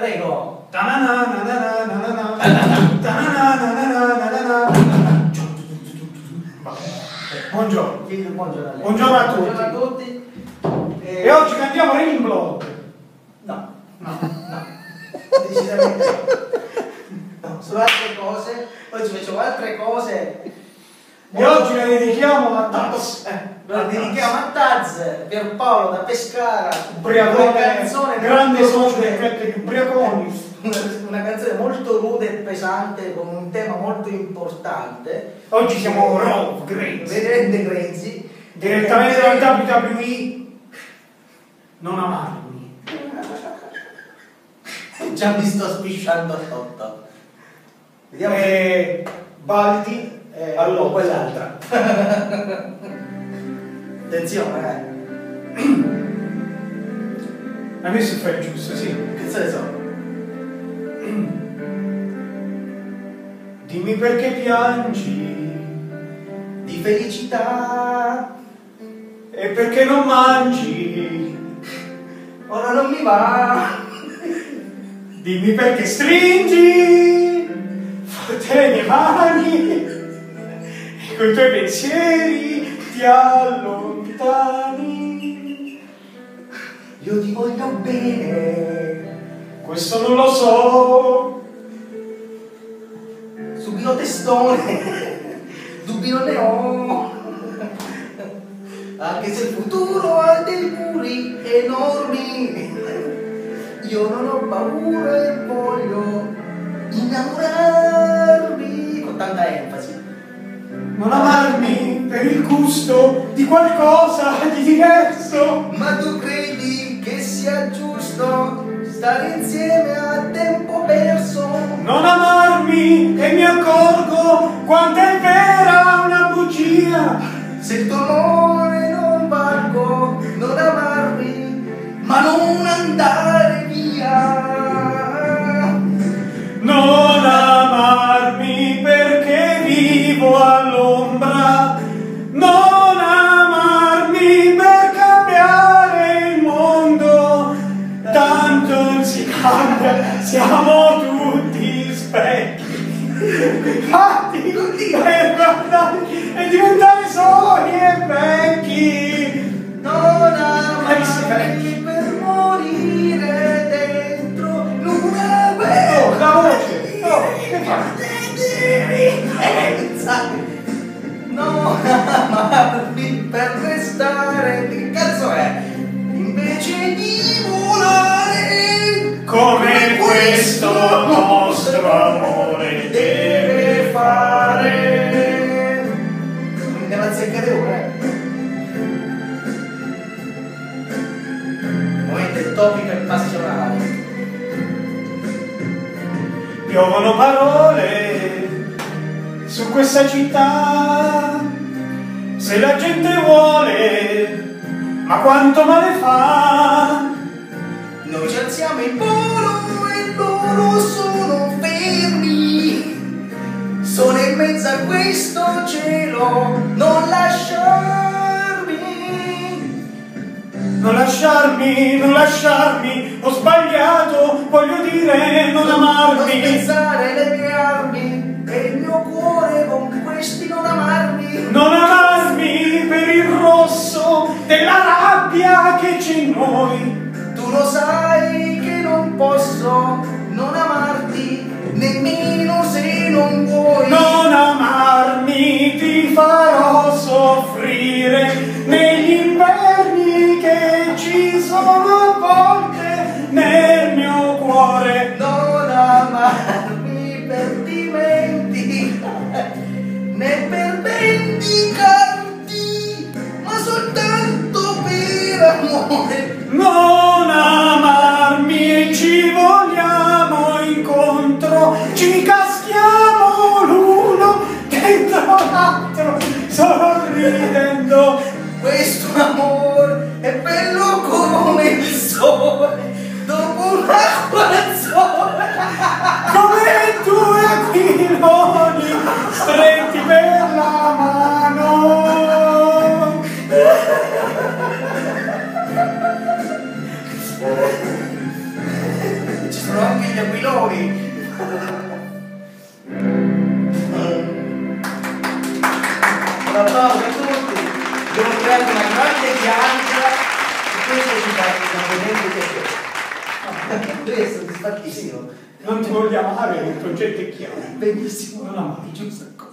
Prego. Buongiorno. Buongiorno Buongiorno a tutti. Buongiorno a tutti. E oggi cantiamo Raining Blood. No. Decisamente no. Su altre cose. Oggi facciamo altre cose. E oggi la dedichiamo a Taz. Lo dedichiamo a Taz, Pierpaolo da Pescara. Ubriacone, canzone grande molto socio rude. di Fette di Ubriaconi. Una canzone molto rude e pesante con un tema molto importante. Oggi siamo Raw Grace. Vedrete Grezzi. Direttamente dal WWE. Non amarmi. Già mi sto spisciando sotto. Vediamo Baldi allora quell'altra. Attenzione, A me si fa il giusto, sì. Che se ne so? Dimmi perché piangi Di felicità. e perché non mangi. Ora non mi va. Dimmi perché stringi forte le mie mani e con i tuoi pensieri ti allontani. Io ti voglio bene. Questo non lo so. Subito testone. Dubbi non ne ho. Anche se il futuro ha dei muri enormi. Io non ho paura e voglio innamorarmi. Con tanta enfasi. Non amarmi per il gusto di qualcosa di diverso. Ma tu credi che sia giusto stare insieme a tempo perso? Non amarmi e mi accorgo quanto è vera una bugia. Se il tuo amore non valgo, non amarmi, ma non andare via. Non amarmi perché vivo all'ombra. Non amarmi per cambiare il mondo. Tanto non si cambia, siamo tutti specchi. Fatti per guardare e diventare soli e vecchi. Non amarmi per morire dentro l'una guerra. Oh, la voce! Oh, che fai? Non amarmi per restare. Che cazzo è? Invece di volare Come questo nostro amore deve fare. Ne va a azzeccare ora. Momento topico e passionale. Piovono parole su questa città. Se la gente vuole, ma quanto male fa. Noi ci alziamo in volo e loro sono fermi. Sono in mezzo a questo cielo, non lasciarmi. Non lasciarmi, non lasciarmi, ho sbagliato, voglio dire non Non amarmi. spezzare le mie armi e il mio cuore con questi non amarmi. Non amarmi per il rosso della rabbia che c'è in noi. Tu lo sai che non posso non amarti, nemmeno se non vuoi. Non amarmi, ti farò soffrire negli inverni che ci sono a volte nel mio cuore. Non amarmi per dimenticare, né per vendicarti, ma soltanto per amore. Non amarmi e ci vogliamo incontro, ci caschiamo l'uno dentro l'altro, sorridendo. Questo amore è bello come il sole dopo un'acqua al sole. Come due aquiloni stretti per la mano. Ci sono anche gli aquiloni. Un applauso a tutti. Abbiamo creato una grande pianta e questo ci fa veramente piacere. Tu sei soddisfattissimo. Non ti vogliamo amare, il progetto è chiaro. Benissimo. Non amare, giusto?